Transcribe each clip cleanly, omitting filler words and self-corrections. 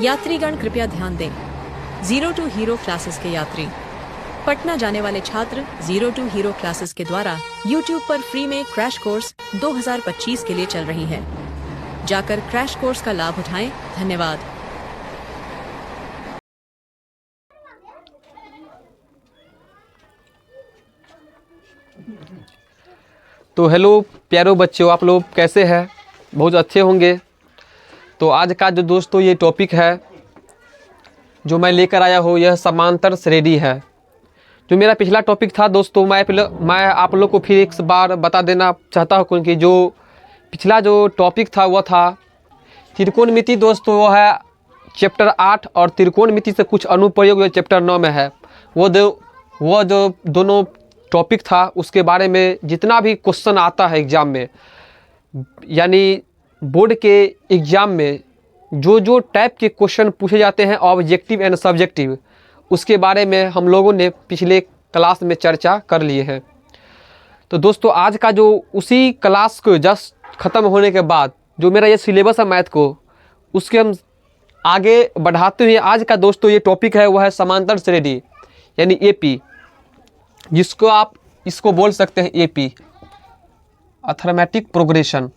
यात्रीगण कृपया ध्यान दें। जीरो टू हीरो क्लासेस के यात्री पटना जाने वाले छात्र जीरो टू हीरो क्लासेस के द्वारा YouTube पर फ्री में क्रैश कोर्स 2025 के लिए चल रही है। जाकर क्रैश कोर्स का लाभ उठाएं। धन्यवाद। तो हेलो प्यारो बच्चों, आप लोग कैसे हैं? बहुत अच्छे होंगे। तो आज का जो दोस्तों ये टॉपिक है जो मैं लेकर आया हूँ, यह समांतर श्रेणी है। जो मेरा पिछला टॉपिक था दोस्तों, मैं आप लोग को फिर एक बार बता देना चाहता हूँ, क्योंकि जो पिछला जो टॉपिक था वह था त्रिकोणमिति दोस्तों। वो है चैप्टर 8 और त्रिकोणमिति से कुछ अनुप्रयोग जो चैप्टर 9 में है। वो जो दोनों टॉपिक था उसके बारे में जितना भी क्वेश्चन आता है एग्ज़ाम में, यानी बोर्ड के एग्ज़ाम में जो टाइप के क्वेश्चन पूछे जाते हैं ऑब्जेक्टिव एंड सब्जेक्टिव, उसके बारे में हम लोगों ने पिछले क्लास में चर्चा कर लिए हैं। तो दोस्तों आज का जो उसी क्लास को जस्ट ख़त्म होने के बाद जो मेरा ये सिलेबस है मैथ को, उसके हम आगे बढ़ाते हुए आज का दोस्तों ये टॉपिक है वह है समांतर श्रेणी यानी AP, जिसको आप इसको बोल सकते हैं AP अर्थमेटिक प्रोग्रेशन,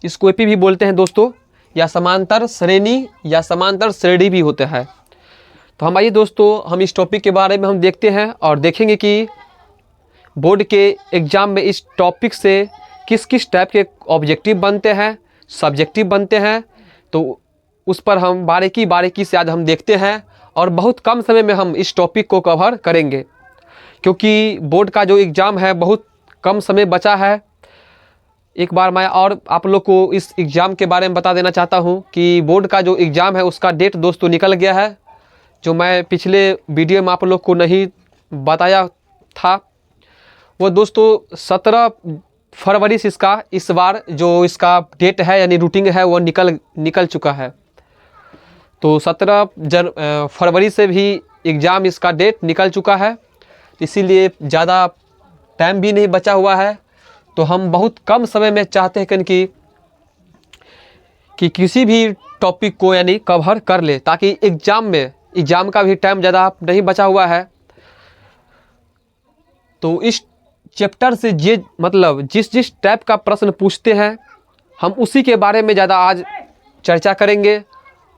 इसको AP भी बोलते हैं दोस्तों, या समांतर श्रेणी या समांतर श्रेणी भी होता है। तो हम आइए दोस्तों हम इस टॉपिक के बारे में हम देखते हैं और देखेंगे कि बोर्ड के एग्ज़ाम में इस टॉपिक से किस किस टाइप के ऑब्जेक्टिव बनते हैं, सब्जेक्टिव बनते हैं। तो उस पर हम बारीकी से आज हम देखते हैं और बहुत कम समय में हम इस टॉपिक को कवर करेंगे, क्योंकि बोर्ड का जो एग्ज़ाम है बहुत कम समय बचा है। एक बार मैं और आप लोग को इस एग्ज़ाम के बारे में बता देना चाहता हूं कि बोर्ड का जो एग्ज़ाम है उसका डेट दोस्तों निकल गया है, जो मैं पिछले वीडियो में आप लोग को नहीं बताया था। वो दोस्तों 17 फरवरी से इस बार जो इसका डेट है यानी रूटीन है वो निकल चुका है। तो 17 फरवरी से भी एग्ज़ाम इसका डेट निकल चुका है, इसीलिए ज़्यादा टाइम भी नहीं बचा हुआ है। तो हम बहुत कम समय में चाहते हैं कि किसी भी टॉपिक को यानी कवर कर ले, ताकि एग्ज़ाम का भी टाइम ज़्यादा नहीं बचा हुआ है। तो इस चैप्टर से जिस टाइप का प्रश्न पूछते हैं हम उसी के बारे में ज़्यादा आज चर्चा करेंगे।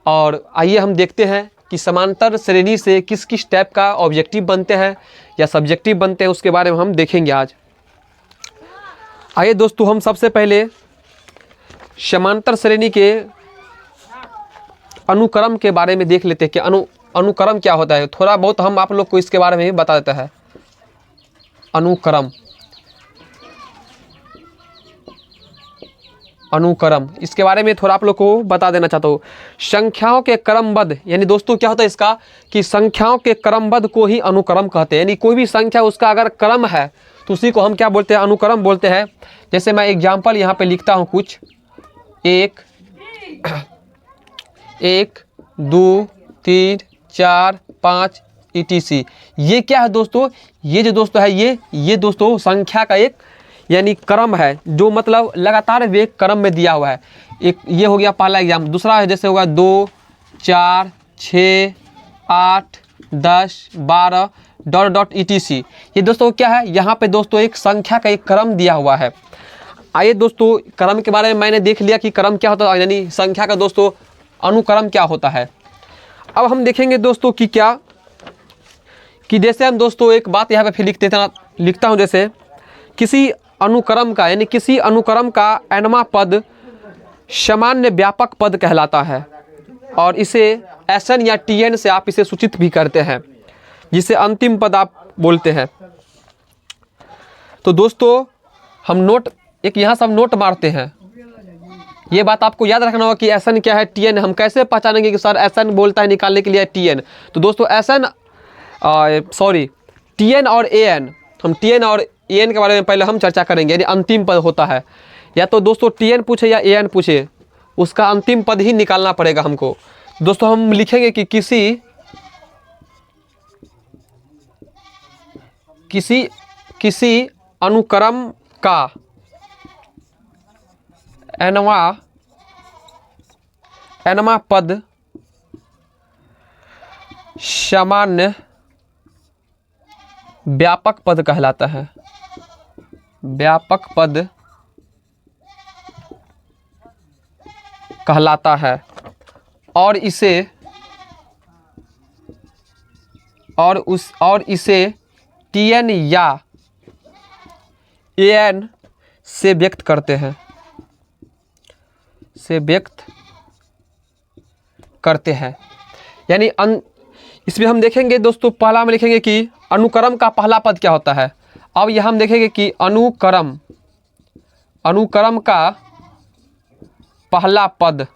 और आइए हम देखते हैं कि समांतर श्रेणी से किस किस टाइप का ऑब्जेक्टिव बनते हैं या सब्जेक्टिव बनते हैं, उसके बारे में हम देखेंगे आज। आइए दोस्तों हम सबसे पहले समांतर श्रेणी के अनुक्रम के बारे में देख लेते हैं कि अनुक्रम क्या होता है। थोड़ा बहुत हम आप लोग को इसके बारे में भी बता देते हैं। अनुक्रम इसके बारे में थोड़ा आप लोग को बता देना चाहता हूँ। संख्याओं के क्रमबद्ध यानी दोस्तों क्या होता है इसका कि संख्याओं के क्रमबद्ध को ही अनुक्रम कहते हैं। यानी कोई भी संख्या उसका अगर क्रम है तो उसी को हम क्या बोलते हैं, अनुक्रम बोलते हैं। जैसे मैं एग्जाम्पल यहाँ पे लिखता हूँ कुछ 1 2 3 4 5 etc। ये क्या है दोस्तों, ये जो दोस्तों है ये दोस्तों संख्या का एक यानी क्रम है, जो मतलब लगातार वे क्रम में दिया हुआ है। एक ये हो गया पहला एग्जाम। दूसरा है जैसे होगा 2 4 6 8 10 12 ... etc। ये दोस्तों क्या है, यहाँ पे दोस्तों एक संख्या का एक क्रम दिया हुआ है। आइए दोस्तों क्रम के बारे में मैंने देख लिया कि क्रम क्या होता है, यानी संख्या का दोस्तों अनुक्रम क्या होता है। अब हम देखेंगे दोस्तों कि जैसे हम दोस्तों एक बात यहाँ पे फिर लिखता हूँ, जैसे किसी अनुक्रम का यानी किसी अनुक्रम का nवां पद सामान्य व्यापक पद कहलाता है और इसे SN या TN से आप इसे सूचित भी करते हैं, जिसे अंतिम पद आप बोलते हैं। तो दोस्तों हम यहाँ सब नोट मारते हैं। ये बात आपको याद रखना होगा कि SN क्या है, TN हम कैसे पहचानेंगे कि सर SN बोलता है निकालने के लिए TN। तो दोस्तों TN और AN, हम TN और AN के बारे में पहले हम चर्चा करेंगे। यानी अंतिम पद होता है, या तो दोस्तों TN पूछे या AN पूछे, उसका अंतिम पद ही निकालना पड़ेगा हमको। दोस्तों हम लिखेंगे कि किसी अनुक्रम का nवां पद सामान्य व्यापक पद कहलाता है। व्यापक पद कहलाता है और इसे TN या AN से व्यक्त करते हैं, यानी इसमें हम देखेंगे दोस्तों, पहला में लिखेंगे कि अनुक्रम का पहला पद क्या होता है। अब यह हम देखेंगे कि अनुक्रम का पहला पद,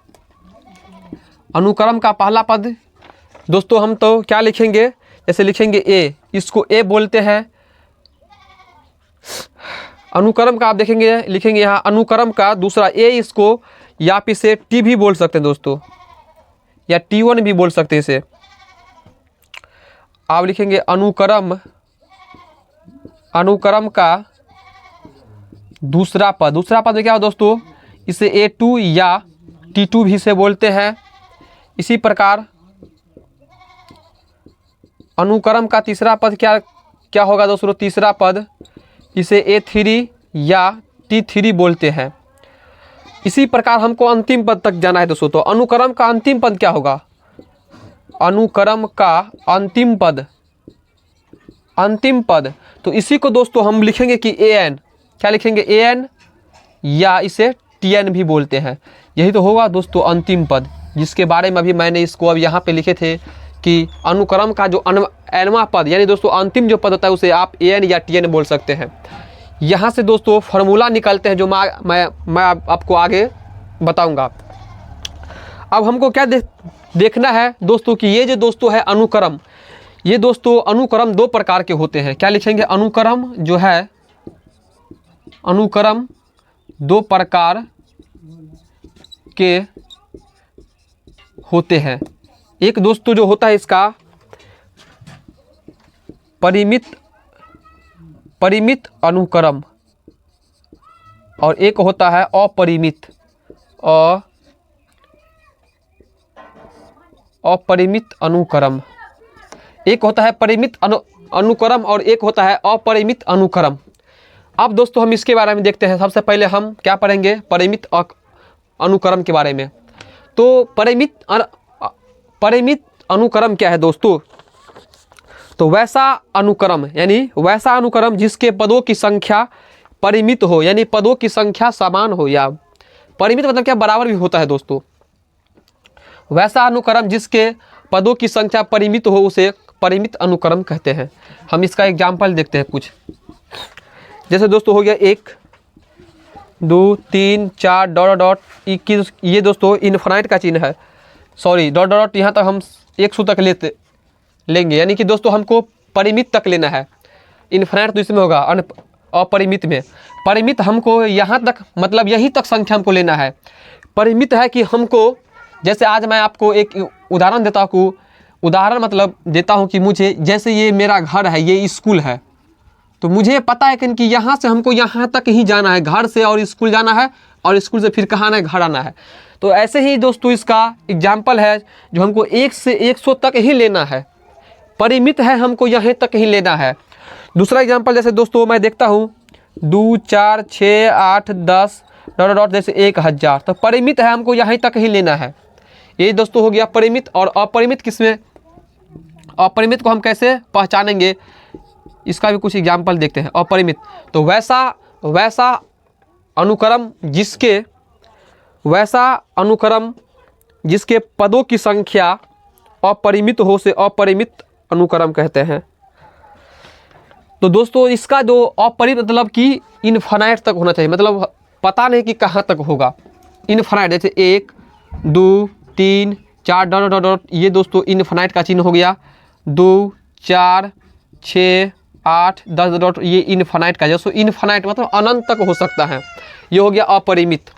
अनुक्रम का पहला पद दोस्तों हम तो क्या लिखेंगे, जैसे लिखेंगे A, इसको A बोलते हैं। अनुक्रम का आप देखेंगे, लिखेंगे यहाँ अनुक्रम का दूसरा A, इसको या आप इसे T भी बोल सकते हैं दोस्तों, या T1 भी बोल सकते हैं इसे। आप लिखेंगे अनुक्रम का दूसरा पद में क्या हो दोस्तों, इसे A2 या T2 भी से बोलते हैं। इसी प्रकार अनुक्रम का तीसरा पद क्या होगा दोस्तों, तीसरा पद इसे A3 या T3 बोलते हैं। इसी प्रकार हमको अंतिम पद तक जाना है दोस्तों, तो अनुक्रम का अंतिम पद क्या होगा, अनुक्रम का अंतिम पद तो इसी को दोस्तों हम लिखेंगे कि AN, क्या लिखेंगे AN या इसे TN भी बोलते हैं। यही तो होगा दोस्तों अंतिम पद, जिसके बारे में अभी मैंने इसको अब यहाँ पे लिखे थे कि अनुक्रम का जो nवां पद, यानी दोस्तों अंतिम जो पद होता है उसे आप AN या TN बोल सकते हैं। यहाँ से दोस्तों फार्मूला निकलते हैं जो मैं आपको आगे बताऊंगा। अब हमको क्या देखना है दोस्तों कि ये जो दोस्तों है अनुक्रम, ये दोस्तों अनुक्रम दो प्रकार के होते हैं। क्या लिखेंगे, अनुक्रम जो है, अनुक्रम दो प्रकार के होते हैं। एक दोस्तों जो होता है इसका परिमित अनुक्रम, और एक होता है अपरिमित अनुक्रम। एक होता है परिमित अनुक्रम और एक होता है अपरिमित अनुक्रम। अब दोस्तों हम इसके बारे में देखते हैं। सबसे पहले हम क्या पढ़ेंगे, परिमित अनुक्रम के बारे में। तो परिमित अनुक्रम क्या है दोस्तों, तो वैसा अनुक्रम, यानी वैसा अनुक्रम जिसके पदों की संख्या परिमित हो, यानी पदों की संख्या समान हो, या परिमित मतलब क्या, बराबर भी होता है दोस्तों। वैसा अनुक्रम जिसके पदों की संख्या परिमित हो उसे परिमित अनुक्रम कहते हैं। हम इसका एग्जाम्पल देखते हैं कुछ। जैसे दोस्तों हो गया 1 2 3 4 डॉट 21, ये दोस्तों इनफाइनाइट का चिन्ह है, सॉरी डॉट यहाँ तक हम 100 तक लेंगे, यानी कि दोस्तों हमको परिमित तक लेना है। इनफाइनाइट तो इसमें होगा अपरिमित में। परिमित हमको यहाँ तक, मतलब यहीं तक संख्या हमको लेना है। परिमित है कि हमको, जैसे आज मैं आपको एक उदाहरण देता हूँ, उदाहरण मतलब देता हूँ कि मुझे, जैसे ये मेरा घर है, ये स्कूल है, तो मुझे पता है कि यहाँ से हमको यहाँ तक ही जाना है, घर से और स्कूल जाना है, और स्कूल से फिर कहाँ आना है, घर आना है। तो ऐसे ही दोस्तों इसका एग्जाम्पल है जो हमको 1 से 100 तक ही लेना है, परिमित है, हमको यहाँ तक ही लेना है। दूसरा एग्जाम्पल जैसे दोस्तों मैं देखता हूँ 2 4 6 8 10 डॉट जैसे 1000, तो परिमित है, हमको यहाँ तक ही लेना है। ये दोस्तों हो गया परिमित। और अपरिमित किसमें, अपरिमित को हम कैसे पहचानेंगे, इसका भी कुछ एग्जाम्पल देखते हैं। अपरिमित तो वैसा अनुक्रम जिसके पदों की संख्या अपरिमित हो से अपरिमित अनुक्रम कहते हैं। तो दोस्तों इसका जो अपरिमित मतलब कि इनफाइनाइट तक होना चाहिए, मतलब पता नहीं कि कहाँ तक होगा। इनफाइनाइट जैसे 1 2 3 4 डॉट, ये दोस्तों इनफाइनाइट का चिन्ह हो गया। 2 4 6 8 10 डॉट, ये इनफाइनाइट का, जैसे इनफाइनाइट मतलब अनंत तक हो सकता है। ये हो गया अपरिमित,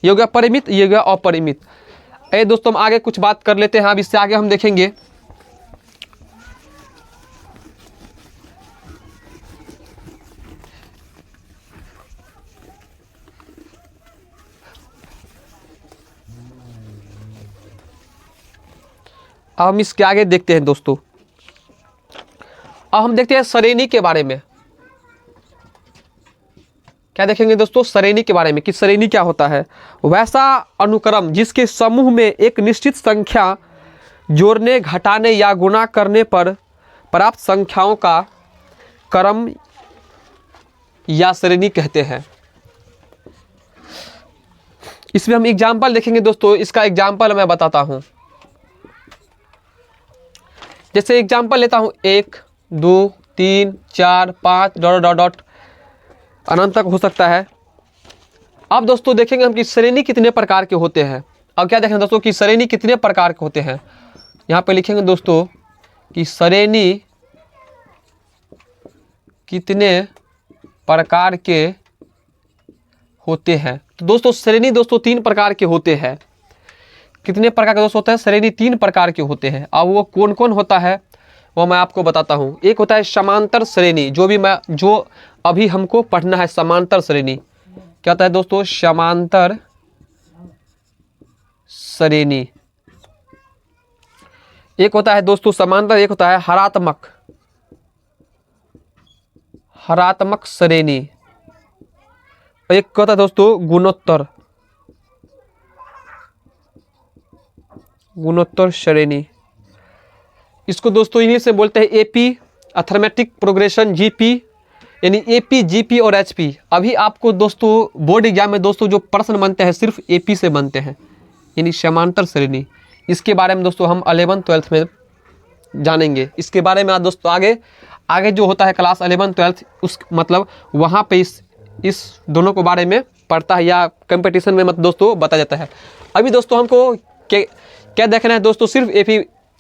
ये हो गया परिमित, ये हो गया अपरिमित। दोस्तों हम आगे कुछ बात कर लेते हैं। अब इससे आगे हम देखेंगे अब हम इसके आगे देखते हैं दोस्तों। अब हम देखते हैं श्रेणी के बारे में। क्या देखेंगे दोस्तों? श्रेणी के बारे में कि श्रेणी क्या होता है। वैसा अनुक्रम जिसके समूह में एक निश्चित संख्या जोड़ने, घटाने या गुणा करने पर प्राप्त संख्याओं का क्रम या श्रेणी कहते हैं। इसमें हम एग्जाम्पल देखेंगे दोस्तों। इसका एग्जाम्पल मैं बताता हूं। जैसे एग्जाम्पल लेता हूं 1 2 3 4 5 डॉट डॉट डॉट अनंत तक हो सकता है। अब दोस्तों देखेंगे हम कि श्रेणी कितने प्रकार के होते हैं। अब क्या देखेंगे दोस्तों कि श्रेणी कितने प्रकार के होते हैं। यहाँ पे लिखेंगे दोस्तों कि श्रेणी कितने प्रकार के होते हैं। तो दोस्तों श्रेणी दोस्तों 3 प्रकार के होते हैं। कितने प्रकार के दोस्तों होते हैं? श्रेणी 3 प्रकार के होते हैं। अब वो कौन कौन होता है वो मैं आपको बताता हूँ। एक होता है समांतर श्रेणी, जो अभी हमको पढ़ना है। समांतर श्रेणी क्या होता है दोस्तों? समांतर श्रेणी। एक होता है दोस्तों समांतर, एक होता है हरात्मक श्रेणी। एक होता है दोस्तों गुणोत्तर श्रेणी। इसको दोस्तों इंग्लिश में बोलते हैं एपी, अर्थमेटिक प्रोग्रेशन, जीपी, यानी एपी, जीपी और एचपी। अभी आपको दोस्तों बोर्ड एग्जाम में दोस्तों जो प्रश्न बनते हैं सिर्फ एपी से बनते हैं, यानी समांतर श्रेणी। इसके बारे में दोस्तों हम 11th-12th में जानेंगे। इसके बारे में दोस्तों आगे जो होता है क्लास 11th-12th उस मतलब वहाँ पे इस दोनों को बारे में पढ़ता है या कंपटीशन में दोस्तों बताया जाता है। अभी दोस्तों हमको क्या देखना है दोस्तों? सिर्फ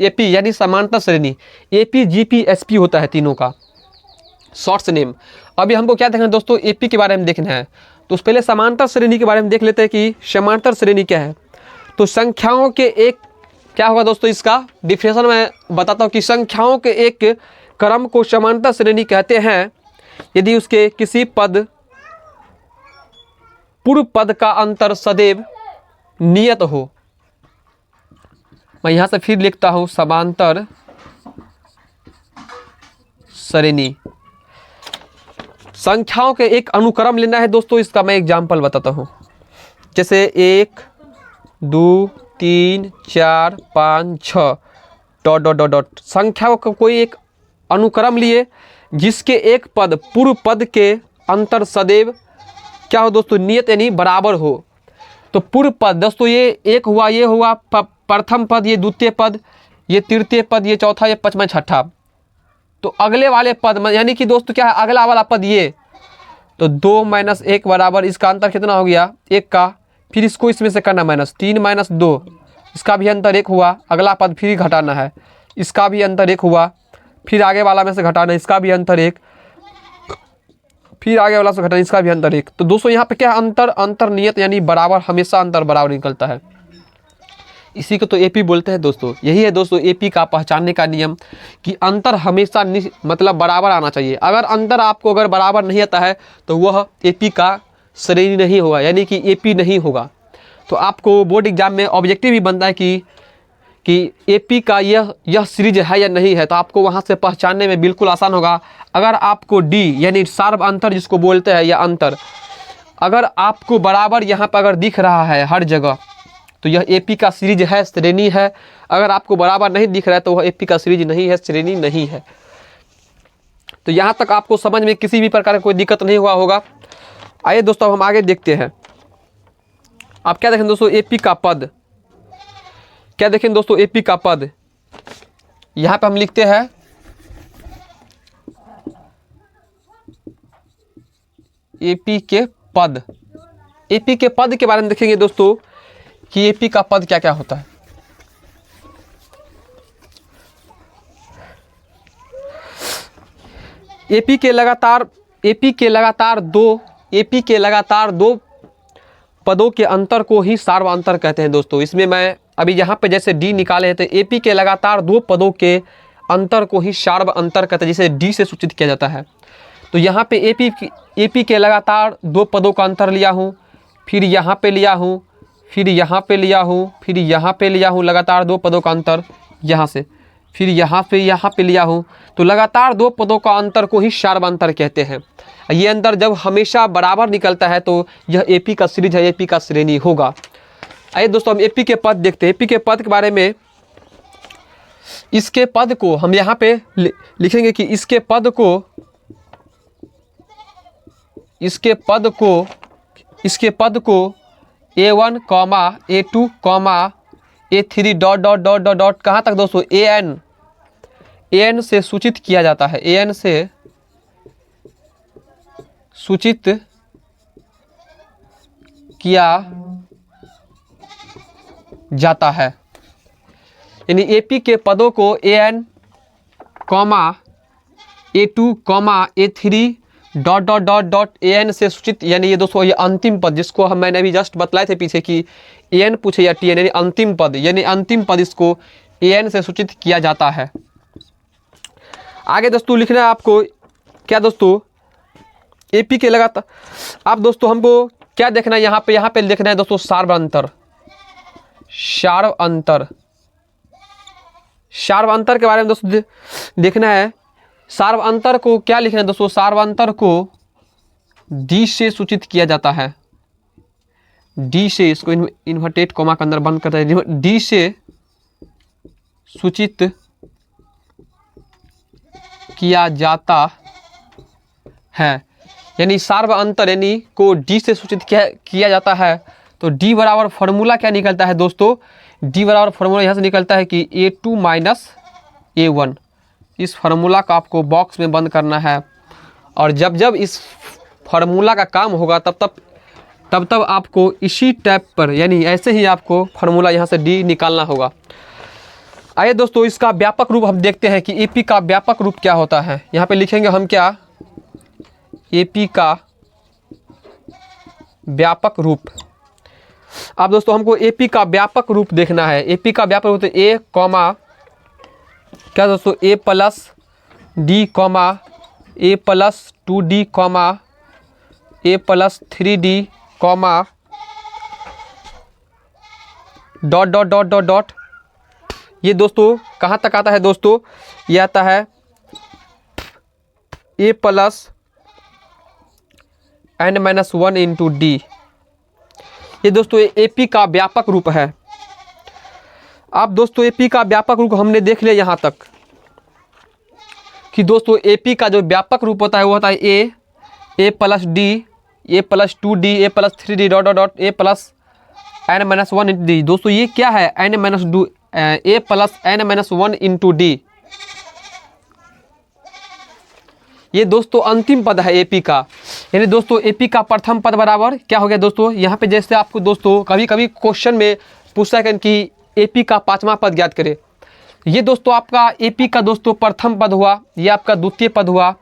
एपी यानी समांतर श्रेणी। एपी, जीपी, एचपी होता है तीनों का शॉर्ट्स नेम। अभी हमको क्या देखना है दोस्तों? एपी के बारे में देखना है। तो पहले समांतर श्रेणी के बारे में देख लेते हैं कि समांतर श्रेणी क्या है। तो संख्याओं के एक क्या होगा दोस्तों? इसका डिफिनेशन मैं बताता हूँ कि संख्याओं के एक क्रम को समांतर श्रेणी कहते हैं यदि उसके किसी पद पूर्व पद का अंतर सदैव नियत हो। मैं यहां से फिर लिखता हूं समांतर श्रेणी। संख्याओं के एक अनुक्रम लेना है दोस्तों। इसका मैं एग्जाम्पल बताता हूं। जैसे 1 2 3 4 5 6 डॉट डॉट डॉट डॉट संख्याओं का कोई एक अनुक्रम लिए जिसके एक पद पूर्व पद के अंतर सदैव क्या हो दोस्तों? नियत यानी बराबर हो। तो पूर्व पद दोस्तों ये एक हुआ, ये हुआ प्रथम पद, ये द्वितीय पद, ये तृतीय पद, ये चौथा, ये पांचवा, छठा। तो अगले वाले पद यानी कि दोस्तों क्या है? अगला वाला पद ये। तो 2 - 1 बराबर इसका अंतर कितना हो गया? 1 का। फिर इसको इसमें से करना माइनस। 3 - 2 इसका भी अंतर 1 हुआ। अगला पद फिर घटाना है, इसका भी अंतर 1 हुआ। फिर आगे वाला में से घटाना है, इसका भी अंतर 1। फिर आगे वाला से घटाना, इसका भी अंतर 1। तो दोस्तों यहाँ पे क्या है? अंतर नियत यानी बराबर, हमेशा अंतर बराबर निकलता है। इसी को तो एपी बोलते हैं दोस्तों। यही है दोस्तों एपी का पहचानने का नियम कि अंतर हमेशा मतलब बराबर आना चाहिए। अगर अंतर आपको अगर बराबर नहीं आता है तो वह एपी का श्रेणी नहीं होगा, यानी कि एपी नहीं होगा। तो आपको बोर्ड एग्जाम में ऑब्जेक्टिव भी बनता है कि एपी का यह सीरीज है या नहीं है। तो आपको वहाँ से पहचानने में बिल्कुल आसान होगा। अगर आपको डी यानी सार्व अंतर जिसको बोलते हैं या अंतर अगर आपको बराबर यहाँ पर अगर दिख रहा है हर जगह तो यह एपी का सीरीज है, श्रेणी है। अगर आपको बराबर नहीं दिख रहा है तो वह एपी का सीरीज नहीं है, श्रेणी नहीं है। तो यहाँ तक आपको समझ में किसी भी प्रकार का कोई दिक्कत नहीं हुआ होगा। आइए दोस्तों अब हम आगे देखते हैं। आप क्या देखें दोस्तों? एपी का पद। क्या देखें दोस्तों? एपी का पद। यहाँ पे हम लिखते हैं एपी के पद। एपी के पद के बारे में देखेंगे दोस्तों कि एपी का पद क्या क्या होता है। एपी के लगातार दो पदों के अंतर को ही सार्वअंतर कहते हैं दोस्तों। इसमें मैं अभी यहाँ पे जैसे डी निकाले हैं तो एपी के लगातार 2 पदों के अंतर को ही सार्वअंतर कहते हैं, जिसे डी से सूचित किया जाता है। तो यहाँ पे एपी के लगातार 2 पदों का अंतर लिया हूँ, फिर यहाँ पे लिया हूँ, फिर यहाँ पे लिया हूँ, फिर यहाँ पे लिया हूँ, लगातार 2 पदों का अंतर यहाँ से। फिर यहाँ पे लिया हूँ, तो लगातार दो पदों का अंतर को ही शार्व अंतर कहते हैं। ये अंतर जब हमेशा बराबर निकलता है तो यह एपी का सीरीज है, एपी का श्रेणी होगा। आइए दोस्तों हम एपी के पद देखते हैं। एपी के पद के बारे में, इसके पद को हम यहाँ पे लिखेंगे कि इसके पद को A1, A2, A3 dot dot dot dot dot कहाँ तक दोस्तों, AN से सूचित किया जाता है। AN से सूचित किया जाता है। यानी एपी के पदों को AN, A2, A3 dot dot dot dot AN से सूचित, यानी ये दोस्तों ये अंतिम पद जिसको मैंने अभी जस्ट बतलाए थे पीछे कि AN पूछे या TN, यानी अंतिम पद, यानी अंतिम पद इसको AN से सूचित किया जाता है। आगे दोस्तों लिखना है आपको क्या दोस्तों, एपी के लगातार आप दोस्तों हमको क्या देखना है, यहाँ पे देखना है दोस्तों शार्व अंतर। शार्व अंतर के बारे में दोस्तों देखना है। शार्व अंतर को क्या लिखना है दोस्तों, शार्व अंतर को डी से सूचित किया जाता है। डी से, इसको इन्वर्टेड कॉमा के अंदर बंद करता है, डी से सूचित किया जाता है। यानी शार्व अंतर यानी को डी से सूचित किया जाता है। तो डी बराबर फॉर्मूला क्या निकलता है दोस्तों, डी बराबर फॉर्मूला यहाँ से निकलता है कि A2 माइनस A1। इस फार्मूला का आपको बॉक्स में बंद करना है, और जब जब इस फार्मूला का काम होगा तब आपको इसी टाइप पर, यानी ऐसे ही आपको फार्मूला यहाँ से डी निकालना होगा। आइए दोस्तों इसका व्यापक रूप हम देखते हैं कि एपी का व्यापक रूप क्या होता है। यहाँ पे लिखेंगे हम क्या, एपी का व्यापक रूप। अब दोस्तों हमको एपी का व्यापक रूप देखना है। एपी का व्यापक रूप ए कॉमा क्या दोस्तों, A plus D comma A plus 2D comma A plus 3D comma dot dot dot dot dot. ये दोस्तों कहाँ तक आता है दोस्तों, ये आता है A plus n-1 into D. ये दोस्तों एपी का व्यापक रूप है। अब दोस्तों एपी का व्यापक रूप हमने देख लिया यहाँ तक कि दोस्तों एपी का जो व्यापक रूप होता है वो होता है A plus D, A plus 2D, A plus 3D dot dot dot A plus n-1 into D. दोस्तों ये क्या है, A plus n-1 into D. ये दोस्तों अंतिम पद है एपी का। यानी दोस्तों एपी का प्रथम पद बराबर क्या हो गया दोस्तों, यहाँ पे जैसे आपको दोस्तों कभी कभी क्वेश्चन में पूछता है कि एपी का पांचवा पद ज्ञात करें। ये दोस्तों आपका एपी का दोस्तों प्रथम पद हुआ, ये आपका द्वितीय पद हुआ।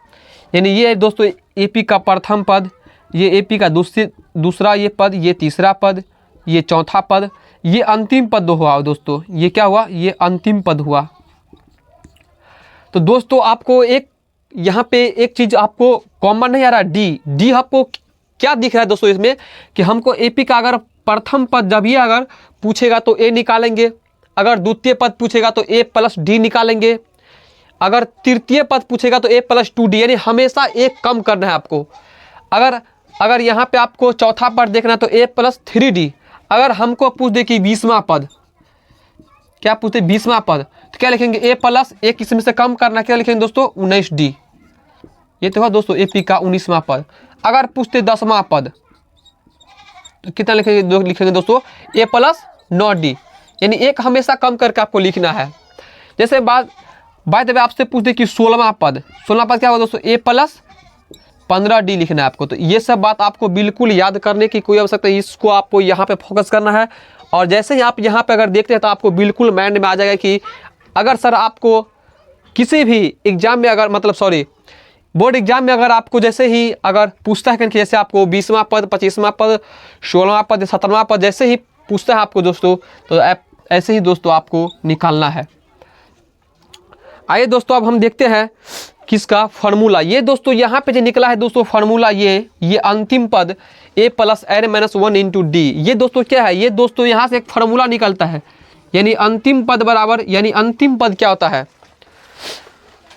यानी ये दोस्तों एपी का प्रथम पद, ये एपी का दूसरा ये पद, ये तीसरा पद, ये चौथा पद, ये अंतिम पद हुआ दोस्तों। ये क्या हुआ, ये अंतिम पद हुआ। तो दोस्तों आपको एक यहाँ पे एक चीज़ आपको कॉमन नहीं आ रहा, डी आपको क्या दिख रहा है दोस्तों इसमें कि हमको एपी का अगर प्रथम पद जब ये अगर पूछेगा तो ए निकालेंगे, अगर द्वितीय पद पूछेगा तो ए प्लस डी निकालेंगे, अगर तृतीय पद पूछेगा तो ए प्लस 2D। यानी हमेशा एक कम करना है आपको। अगर यहाँ पे आपको चौथा पद देखना है तो ए प्लस 3D। अगर हमको पूछ दे कि 20वां पद, क्या पूछते 20वां पद, तो क्या लिखेंगे, ए प्लस एक इसमें से कम करना, क्या लिखेंगे दोस्तों 19D। ये तो है दोस्तों एपी का 19वां पद। अगर पूछते 10वां पद तो कितना लिखेंगे दोस्तों, ए प्लस 9D। यानी एक हमेशा कम करके आपको लिखना है। जैसे बात आपसे पूछते कि 16वां पद क्या होगा दोस्तों, ए प्लस 15D लिखना है आपको। तो ये सब बात आपको बिल्कुल याद करने की कोई आवश्यकता नहीं, इसको आपको यहाँ पे फोकस करना है। और जैसे ही आप यहाँ पे अगर देखते हैं तो आपको बिल्कुल माइंड में आ जाएगा कि अगर सर आपको किसी भी एग्जाम में अगर बोर्ड एग्जाम में अगर आपको जैसे ही अगर पूछता है कि जैसे आपको 20वां पद, 25वां पद, 16वां पद, 17वां पद जैसे ही पूछता है आपको दोस्तों, तो ऐसे ही दोस्तों आपको निकालना है। आइए दोस्तों अब हम देखते हैं किसका फार्मूला। ये दोस्तों यहाँ पे जो निकला है दोस्तों फार्मूला, ये अंतिम पद a plus n-1 into D. ये दोस्तों क्या है, ये दोस्तों यहाँ से एक फार्मूला निकलता है। यानी अंतिम पद बराबर, यानी अंतिम पद क्या होता है,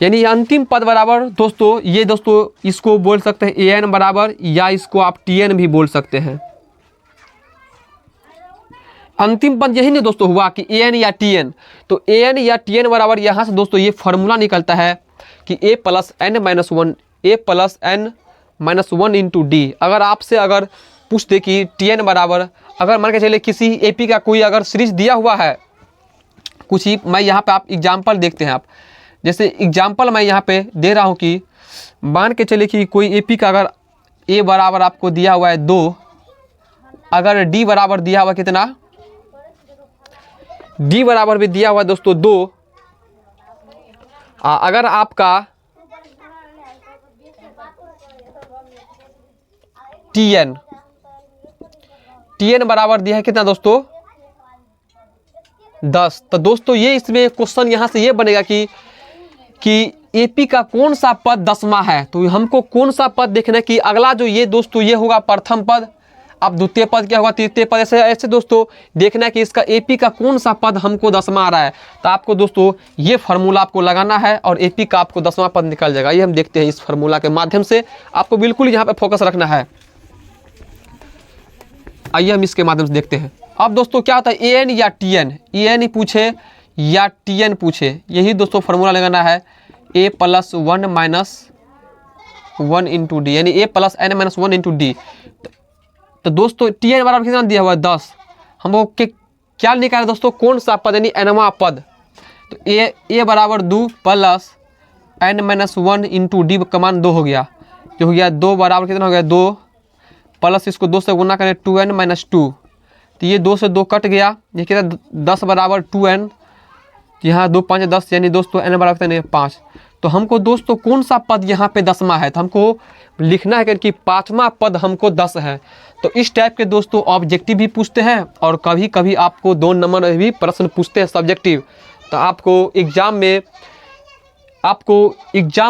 यानी अंतिम पद बराबर दोस्तों, ये दोस्तों इसको बोल सकते हैं ए एन बराबर, या इसको आप टी एन भी बोल सकते हैं। अंतिम पद यही नहीं दोस्तों हुआ कि ए एन या टी एन, तो ए एन या टी एन बराबर यहाँ से दोस्तों ये फॉर्मूला निकलता है कि A plus N minus one into D. अगर आपसे अगर पूछ दे कि टी एन बराबर, अगर मान के चले किसी ए पी का कोई अगर सीरीज दिया हुआ है कुछ ही, मैं यहाँ पे आप एग्जाम्पल देखते हैं आप, जैसे एग्जाम्पल मैं यहाँ पे दे रहा हूँ कि मान के चले कि कोई ए पी का अगर ए बराबर आपको दिया हुआ है 2, अगर डी बराबर दिया हुआ कितना, डी बराबर भी दिया हुआ दोस्तों 2, अगर आपका टी एन बराबर दिया है कितना दोस्तों 10, तो दोस्तों ये इसमें क्वेश्चन यहाँ से ये बनेगा कि एपी का कौन सा पद 10वां है। तो हमको कौन सा पद देखना है कि अगला जो ये दोस्तों ये होगा प्रथम पद, अब द्वितीय पद क्या होगा, तृतीय पद, ऐसे ऐसे दोस्तों देखना है कि इसका एपी का कौन सा पद हमको 10वां आ रहा है। तो आपको दोस्तों ये फार्मूला आपको लगाना है और एपी का आपको 10वां पद निकल जाएगा। ये हम देखते हैं इस फार्मूला के माध्यम से, आपको बिल्कुल यहाँ पे फोकस रखना है। आइए हम इसके माध्यम से देखते हैं। अब दोस्तों क्या होता है, ए एन या टी एन, ए एन पूछे या टी एन पूछे, यही दोस्तों फार्मूला लगाना है, A plus one minus one into D, यानी A plus N minus one into D. तो दोस्तों टी एन बराबर कितना दिया हुआ है 10, हमको क्या निकाला दोस्तों कौन सा पद, यानी एनवा पद। तो ए बराबर 2 plus N minus one into d का मान 2 हो गया, जो हो गया 2 बराबर कितना हो गया 2 प्लस इसको 2 से गुना करें 2n माइनस 2, तो ये 2 से 2 कट गया, ये कितना 10 बराबर 2n, यहाँ 2 5 10, यानी दोस्तों n बराबर कितना 5। तो हमको दोस्तों कौन सा पद यहाँ पे 10वां है, तो हमको लिखना है कि 5वां पद हमको 10 है। तो इस टाइप के दोस्तों ऑब्जेक्टिव भी पूछते हैं और कभी कभी आपको 2 नंबर में भी प्रश्न पूछते हैं सब्जेक्टिव। तो आपको एग्जाम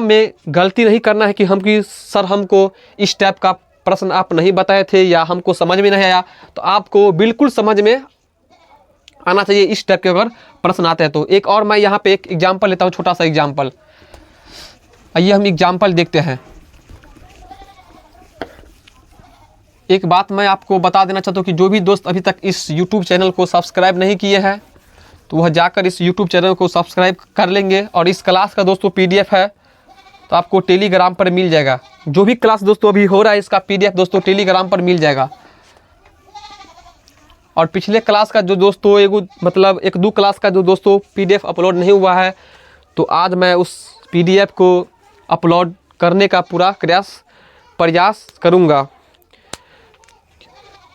में गलती नहीं करना है कि सर हमको इस टाइप का प्रश्न आप नहीं बताए थे या हमको समझ में नहीं आया, तो आपको बिल्कुल समझ में आना चाहिए इस टाइप के अगर प्रश्न आते हैं तो। एक और मैं यहाँ पे एक एग्जाम्पल लेता हूँ, छोटा सा एग्जाम्पल। आइए हम एग्जाम्पल देखते हैं। एक बात मैं आपको बता देना चाहता हूँ कि जो भी दोस्त अभी तक इस YouTube चैनल को सब्सक्राइब नहीं किए हैं तो वह जाकर इस YouTube चैनल को सब्सक्राइब कर लेंगे। और इस क्लास का दोस्तों PDF है तो आपको टेलीग्राम पर मिल जाएगा। जो भी क्लास दोस्तों अभी हो रहा है इसका PDF दोस्तों टेलीग्राम पर मिल जाएगा। और पिछले क्लास का जो दोस्तों एक दो क्लास का जो दोस्तों PDF अपलोड नहीं हुआ है, तो आज मैं उस PDF को अपलोड करने का पूरा प्रयास करूँगा।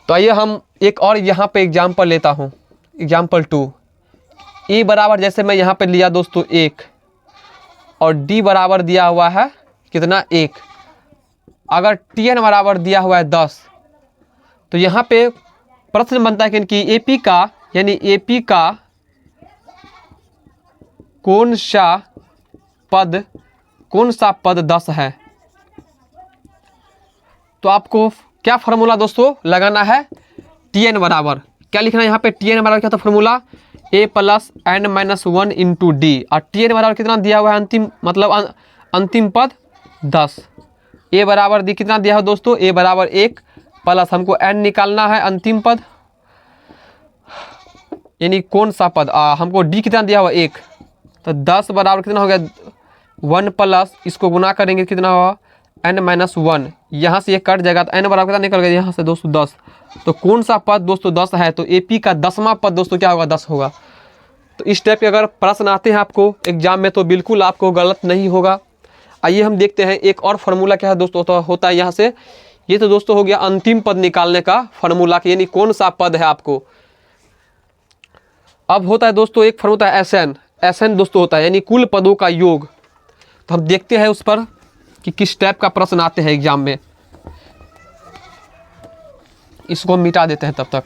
तो आइए हम एक और यहाँ पे एग्जाम्पल लेता हूँ, एग्जाम्पल 2। ए बराबर जैसे मैं यहाँ पे लिया दोस्तों 1 और डी बराबर दिया हुआ है कितना 1, अगर टी एन बराबर दिया हुआ है 10, तो यहाँ पे प्रश्न बनता है कि एपी का, यानी एपी का कौन सा पद 10 है। तो आपको क्या फार्मूला दोस्तों लगाना है, टी एन बराबर क्या लिखना है यहाँ पे, टी एन बराबर क्या था formula, A plus N minus one into D. और टी एन बराबर कितना दिया हुआ है अंतिम पद 10। ए बराबर कितना दिया हुआ दोस्तों, ए बराबर 1 प्लस हमको एन निकालना है अंतिम पद, यानी कौन सा पद, हमको डी कितना दिया हुआ 1, तो 10 बराबर कितना हो गया 1 प्लस इसको गुना करेंगे कितना होगा n माइनस 1, यहाँ से ये कट जाएगा तो n बराबर कितना निकल गया यहाँ से दोस्तों 10। तो कौन सा पद दोस्तों 10 है, तो एपी का 10वां पद दोस्तों क्या होगा 10 होगा। तो इस टाइप के अगर प्रश्न आते हैं आपको एग्जाम में तो बिल्कुल आपको गलत नहीं होगा। आइए हम देखते हैं एक और फार्मूला क्या है दोस्तों होता है यहाँ से। ये तो दोस्तों हो गया अंतिम पद निकालने का फार्मूला, यानी कौन सा पद है आपको। अब होता है दोस्तों एक फार्मूला है एसएन दोस्तों होता है, यानी कुल पदों का योग। तो हम देखते हैं उस पर कि किस टाइप का प्रश्न आते हैं एग्जाम में। इसको हम मिटा देते हैं तब तक।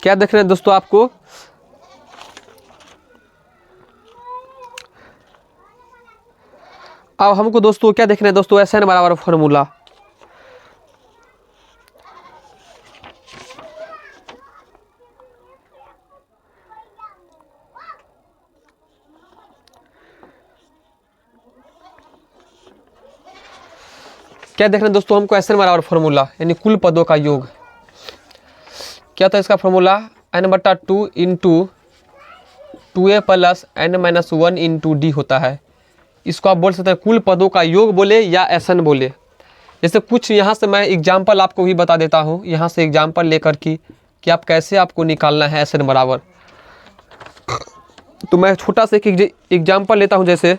क्या देख रहे हैं दोस्तों आपको, अब हमको दोस्तों क्या देख रहे हैं दोस्तों, Sn बराबर फॉर्मूला। क्या देख रहे हैं दोस्तों हमको, Sn बराबर फॉर्मूला यानी कुल पदों का योग। क्या था इसका formula, n/2 into 2a plus n-1 into D होता है। इसको आप बोल सकते हैं कुल पदों का योग बोले या Sn बोले। जैसे कुछ यहाँ से मैं एग्जाम्पल आपको भी बता देता हूँ, यहाँ से एग्जाम्पल लेकर कि आप कैसे आपको निकालना है Sn बराबर। तो मैं छोटा सा एक एग्जाम्पल लेता हूँ, जैसे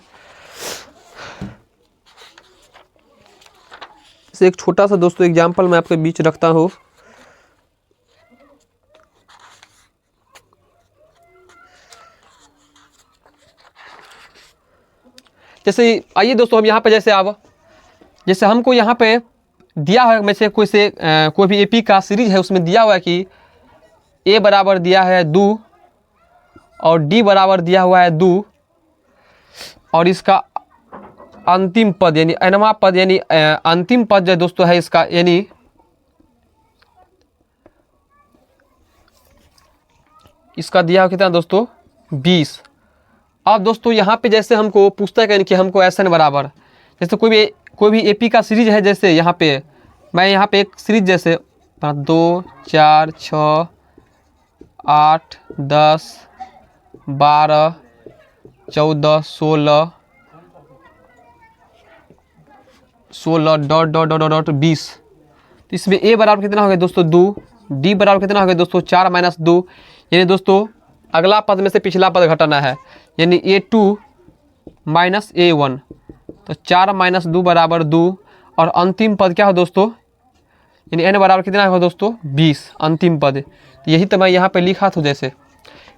एक छोटा सा दोस्तों एग्जाम्पल मैं आपके बीच रखता हूँ। जैसे आइए दोस्तों हम यहाँ पे जैसे हमको यहाँ पे दिया हुआ है में से कोई भी एपी का सीरीज है, उसमें दिया हुआ है कि ए बराबर दिया है 2 और डी बराबर दिया हुआ है 2 और इसका अंतिम पद यानी nवां पद यानी अंतिम पद जो दोस्तों है इसका यानी इसका दिया हुआ कितना दोस्तों 20। अब दोस्तों यहाँ पे जैसे हमको पूछता है कि हमको Sn बराबर, जैसे कोई भी एपी का सीरीज है, जैसे यहाँ पे मैं यहाँ पे एक सीरीज जैसे 2 4 6 8 10 12 14 16 डॉट डॉट डॉट डॉट 20। तो इसमें ए बराबर कितना हो गया दोस्तों 2, डी बराबर कितना हो गया दोस्तों 4 - 2, यानी दोस्तों अगला पद में से पिछला पद घटाना है, यानी A2 माइनस A1। तो 4 - 2 बराबर 2 और अंतिम पद क्या हो दोस्तों, यानी n बराबर कितना हो दोस्तों 20 अंतिम पद। तो यही तो मैं यहाँ पे लिखा था, जैसे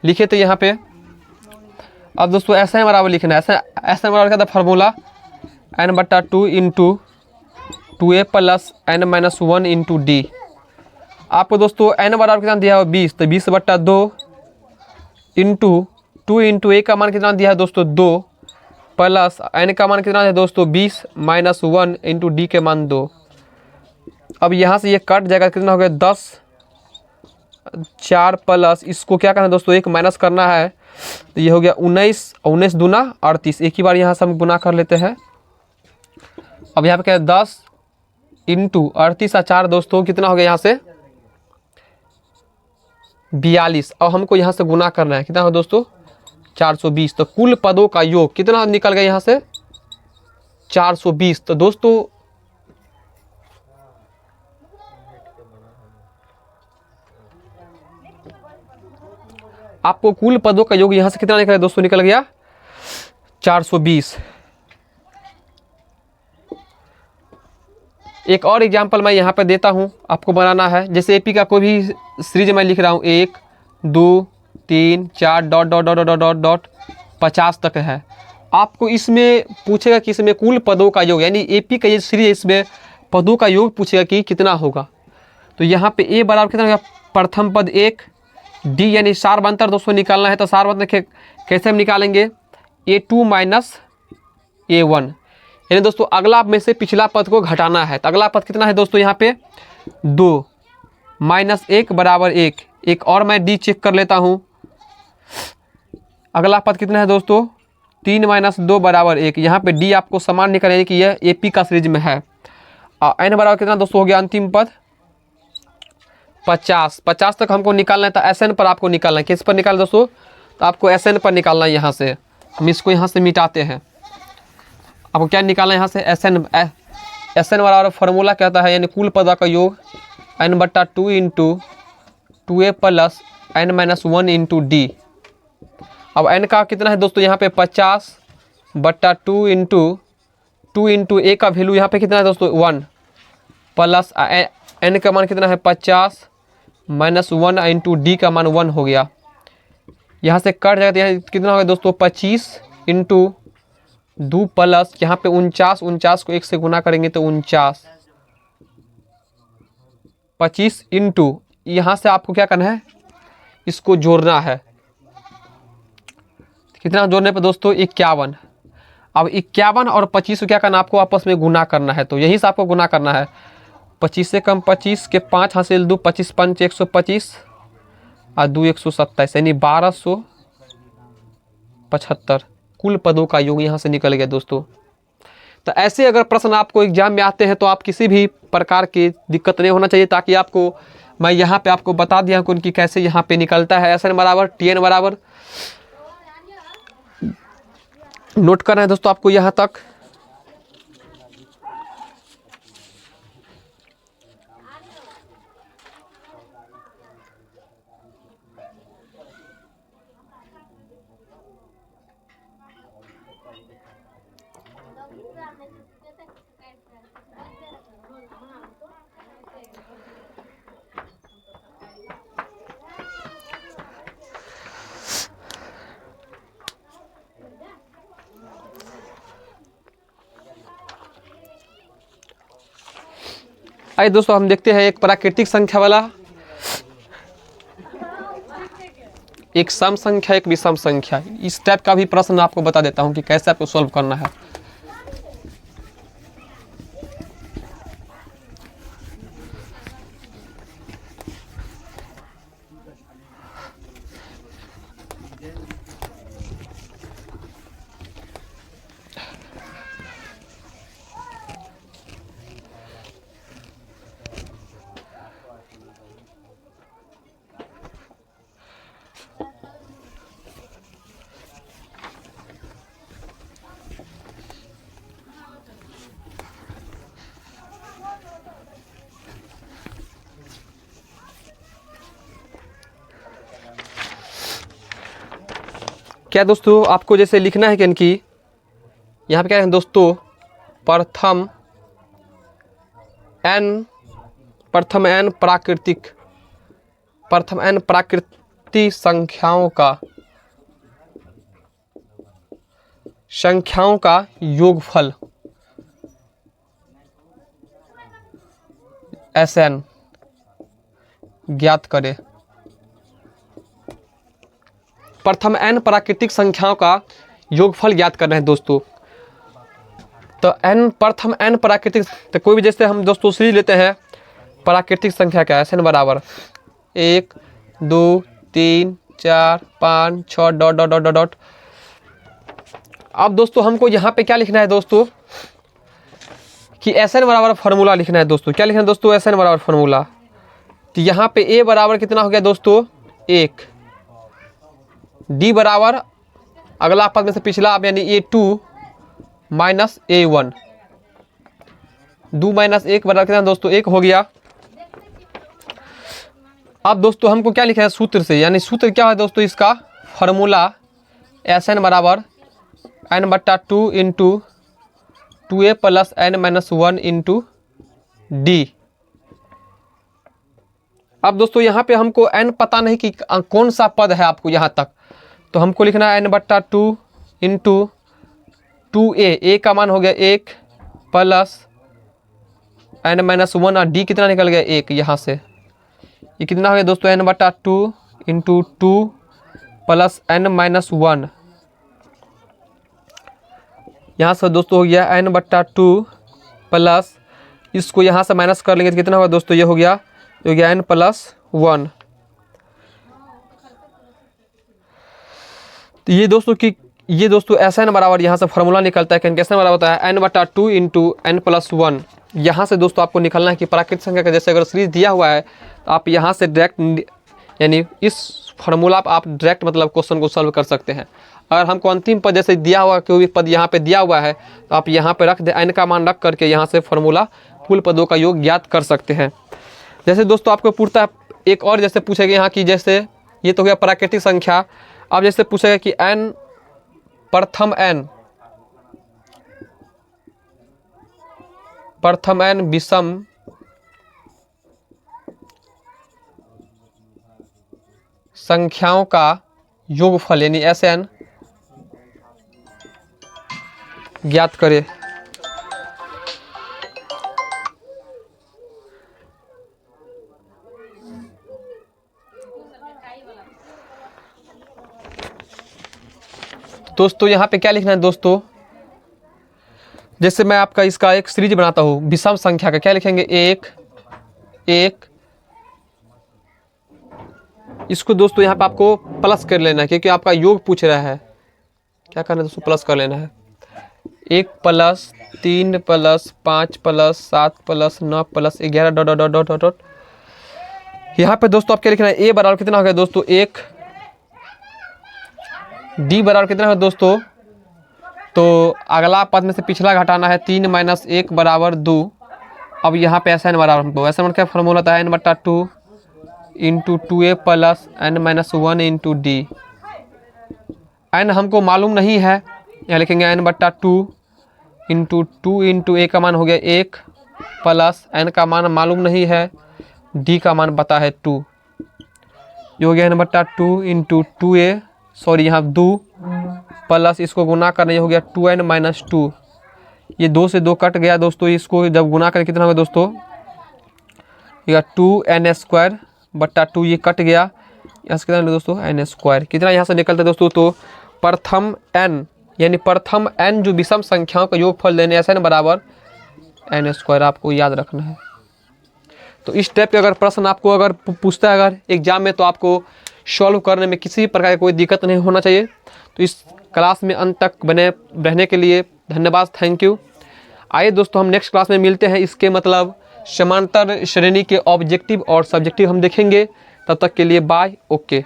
लिखे थे यहाँ पे। अब दोस्तों Sn बराबर लिखना है, Sn बराबर क्या था formula n/2 into 2a plus n-1 into D. आपको दोस्तों n बराबर कितना दिया है 20, तो 20/2 इंटू 2 इंटू a का मान कितना दिया है दोस्तों 2 प्लस n का मान कितना है दोस्तों 20 - 1 इंटू डी के मान 2। अब यहाँ से ये कट जाएगा, कितना हो गया 10 4 प्लस इसको क्या करना है दोस्तों 1 माइनस करना है, तो ये हो गया 19 19 दूना 38। एक ही बार यहाँ से हम गुना कर लेते हैं। अब यहाँ पे क्या है 10 इंटू 38 और 4 दोस्तों कितना हो गया यहाँ से 42। अब हमको यहाँ से गुना करना है, कितना हो दोस्तों 420। तो कुल पदों का योग कितना निकल गया यहाँ से 420। तो दोस्तों आपको कुल पदों का योग यहाँ से कितना निकल गया दोस्तों, निकल गया 420। एक और एग्जांपल मैं यहाँ पे देता हूँ, आपको बनाना है। जैसे एपी का कोई भी सीरीज मैं लिख रहा हूँ 1 2 3 4 dot dot dot dot dot dot 50 तक है। आपको इसमें पूछेगा कि इसमें कुल पदों का योग, यानी एपी का ये सीरीज इसमें पदों का योग पूछेगा कि कितना होगा। तो यहाँ पे ए बराबर कितना होगा प्रथम पद 1, डी यानी सारबंतर दोस्तों निकालना है। तो सारबंतर कैसे हम निकालेंगे A2 माइनस A1, यानी दोस्तों अगला में से पिछला पद को घटाना है। तो अगला पद कितना है दोस्तों यहाँ पे 2 - 1 बराबर 1। एक और मैं डी चेक कर लेता हूँ, अगला पद कितना है दोस्तों 3 - 2 बराबर 1। यहाँ पे डी आपको समान निकालेंगे कि यह एपी का सीरीज में है। और एन बराबर कितना दोस्तों हो गया अंतिम पद 50। 50 तक हमको निकालना है। तो Sn पर आपको निकालना है, किस पर निकालना दोस्तों, तो आपको Sn पर निकालना है। यहाँ से हम इसको यहाँ से मिटाते हैं, आपको क्या निकालना है यहाँ से Sn बराबर फार्मूला कहता है यानी कुल पदों का योग n/2 into 2a plus n-1 into D. अब n का कितना है दोस्तों यहाँ पे 50/2 इंटू 2 इंटू a का वैल्यू यहाँ पे कितना है दोस्तों 1 प्लस n का मान कितना है 50 - 1 इंटू डी का मान 1 हो गया। यहाँ से कट जाएगा तो यहाँ कितना हो गया दोस्तों 25 इंटू 2 प्लस यहाँ पे 49, 49 को 1 से गुना करेंगे तो 49, 25 इंटू यहाँ से आपको क्या करना है इसको जोड़ना है। कितना जोड़ने पर दोस्तों 51। अब 51 और 25 को क्या करना, आपको आपस में गुना करना है। तो यहीं से आपको गुना करना है। 25 से कम 25 के 5 हासिल 2, 25 पंच 125 और 2 127, यानी 1275 कुल पदों का योग यहाँ से निकल गया दोस्तों। तो ऐसे अगर प्रश्न आपको एग्जाम में आते हैं तो आप किसी भी प्रकार की दिक्कत नहीं होना चाहिए, ताकि आपको मैं यहाँ पे आपको बता दिया कि उनकी कैसे यहाँ पे निकलता है। SN बराबर TN बराबर, नोट करना है दोस्तों आपको यहाँ तक। आइए दोस्तों हम देखते हैं एक प्राकृतिक संख्या वाला, एक सम संख्या, एक विषम संख्या। इस टाइप का भी प्रश्न आपको बता देता हूं कि कैसे आपको सॉल्व करना है। क्या दोस्तों आपको जैसे लिखना है कि यहाँ पे क्या है दोस्तों, प्रथम n प्राकृतिक संख्याओं का योगफल SN ज्ञात करें। प्रथम n प्राकृतिक संख्याओं का योगफल ज्ञात करना है दोस्तों। तो प्रथम n प्राकृतिक, तो कोई भी जैसे हम दोस्तों सीरीज लेते हैं प्राकृतिक संख्या का SN बराबर 1 2 3 4 5 6 dot dot dot dot dot. अब दोस्तों हमको यहाँ पे क्या लिखना है दोस्तों कि SN बराबर फार्मूला लिखना है दोस्तों। क्या लिखना है दोस्तों, SN बराबर फार्मूला। तो यहाँ पे A बराबर कितना हो गया दोस्तों 1, D बराबर अगला पद में से पिछला अब यानी A2 माइनस A1, 2 माइनस 1 बराबर कितना दोस्तों 1 हो गया। अब दोस्तों हमको क्या लिखा है सूत्र से, यानी सूत्र क्या है दोस्तों इसका, फार्मूला SN बराबर n/2 into 2a plus n-1 into D। अब दोस्तों यहाँ पे हमको n पता नहीं कि कौन सा पद है आपको यहाँ तक, तो हमको लिखना है n/2 इंटू 2a, a का मान हो गया 1 प्लस n-1 और D कितना निकल गया 1। यहाँ से ये कितना हो गया दोस्तों n/2 इंटू 2 प्लस n-1। यहाँ से दोस्तों हो गया n/2 प्लस, इसको यहाँ से माइनस कर लेंगे तो कितना होगा दोस्तों, ये हो गया n+1। तो ये दोस्तों SN बराबर यहाँ से फार्मूला निकलता है कि SN बराबर होता है n/2 इंटू n+1। यहाँ से दोस्तों आपको निकलना है कि प्राकृतिक संख्या का जैसे अगर सीरीज दिया हुआ है तो आप यहाँ से डायरेक्ट यानी इस फार्मूला पर आप डायरेक्ट मतलब क्वेश्चन को सॉल्व कर सकते हैं। अगर हमको अंतिम पद जैसे दिया हुआ कोई भी पद यहाँ पे दिया हुआ है तो आप यहाँ पे रख दे, n का मान रख करके यहाँ से फार्मूला कुल पदों का योग ज्ञात कर सकते हैं। जैसे दोस्तों आपको पूछता एक और जैसे पूछेगा यहाँ की, जैसे ये तो गया प्राकृतिक संख्या। अब जैसे पूछेगा कि प्रथम n विषम संख्याओं का योगफल यानी SN ज्ञात करें। दोस्तों यहाँ पे क्या लिखना है दोस्तों, जैसे मैं आपका इसका एक सीरीज बनाता हूँ विषम संख्या का, क्या लिखेंगे, एक एक, इसको दोस्तों यहाँ पे आपको प्लस कर लेना है क्योंकि आपका योग पूछ रहा है। क्या करना है दोस्तों, प्लस कर लेना है। 1 + 3 + 5 + 7 + 9 + 11 dot dot dot dot dot. यहाँ पे दोस्तों आप क्या लिखना है, ए बराबर कितना हो गया दोस्तों 1, डी बराबर कितना है दोस्तों, तो अगला पद में से पिछला घटाना है, 3 - 1 = 2। अब यहाँ पे SN बराबर, SN क्या फॉर्मूला था, n/2 × 2a + n-1 × d। n हमको मालूम नहीं है, यहाँ लिखेंगे n/2 × 2 × a का मान हो गया 1 प्लस n का मान मालूम नहीं है, d का मान पता है 2, ये हो गया n/2 × 2a, सॉरी यहाँ 2 प्लस इसको गुना करना, ये हो गया 2n - 2। ये 2 से 2 कट गया दोस्तों, इसको जब गुना करें कितना होगा दोस्तों, यह 2n²/2, ये कट गया, यहाँ से कितना दोस्तों n², कितना यहाँ से निकलता है दोस्तों, तो प्रथम n यानी प्रथम n जो विषम संख्याओं का योगफल देने SN बराबर n², आपको याद रखना है। तो इस टाइप के अगर प्रश्न आपको अगर पूछता है अगर एग्जाम में, तो आपको सॉल्व करने में किसी प्रकार की कोई दिक्कत नहीं होना चाहिए। तो इस क्लास में अंत तक बने रहने के लिए धन्यवाद, थैंक यू। आइए दोस्तों हम नेक्स्ट क्लास में मिलते हैं, इसके मतलब समांतर श्रेणी के ऑब्जेक्टिव और सब्जेक्टिव हम देखेंगे। तब तक के लिए बाय, ओके।